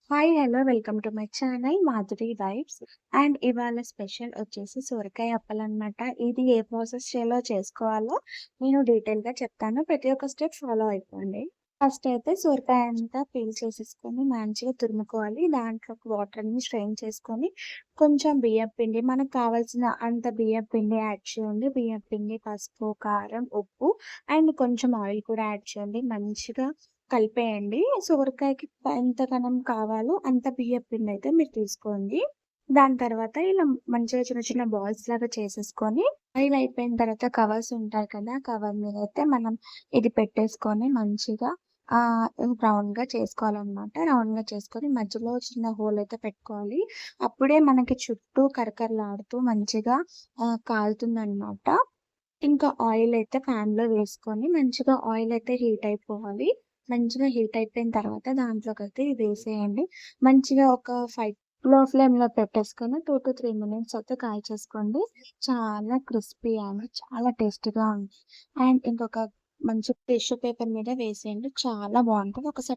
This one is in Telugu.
Hi! Hello! Welcome to my channel Madhuri vibes. And ఇవాళ స్పెషల్ వచ్చేసి సొరకాయ అప్పలనమాట. ఇది ఏ ప్రాసెస్ చేయాలో చేసుకోవాలో నేను డీటెయిల్‌గా చెప్తాను. ప్రతి ఒక్క స్టెప్ ఫాలో అయిపోండి. ఫస్ట్ అయితే సొరకాయ అంతా పీల్ చేసేసుకొని మంచిగా తురుముకోవాలి. దాంట్లోకి వాటర్ అన్ని స్ట్రెయిన్ చేసుకొని కొంచెం బియ్యం పిండి మనకు కావాల్సిన అంత బియ్యం పిండి యాడ్ చేయండి. బియ్యం పిండి, పసుపు, కారం, ఉప్పు అండ్ కొంచెం ఆయిల్ కూడా యాడ్ చేయండి. మంచిగా కలిపేయండి. సోరకాయకి ఎంత ఘనం కావాలో అంత బియ్యపు పిండయితే మీరు తీసుకోండి. దాని తర్వాత ఇలా మంచిగా చిన్న చిన్న బాల్స్ లాగా చేసేసుకొని, ఆయిల్ అయిపోయిన తర్వాత కవర్స్ ఉంటాయి కదా! కవర్ మీదయితే మనం ఇది పెట్టేసుకొని మంచిగా రౌండ్‌గా చేసుకోవాలనమాట. రౌండ్‌గా చేసుకొని మధ్యలో చిన్న హోల్ అయితే పెట్టుకోవాలి. అప్పుడే మనకి చుట్టూ కరకరలాడుతూ మంచిగా కాలుతుందనమాట. ఇంకా ఆయిలయితే ప్యాన్‌లో వేసుకొని మంచిగా ఆయిలయితే హీట్ అయిపోవాలి. మంచిగా హీట్ అయిపోయిన తర్వాత దాంట్లోకైతే వేసేయండి. మంచిగా ఒక 5 లో ఫ్లేమ్‌లో పెట్టేసుకొని 2-3 మినిట్స్ అయితే కాల్చేసుకోండి. చాలా క్రిస్పీ అండ్ చాలా టేస్టీగా ఉంటుంది. అండ్ ఇంకొక మంచి టిష్యూ పేపర్ మీద వేసేయండి. చాలా బావుంటది. ఒకసారి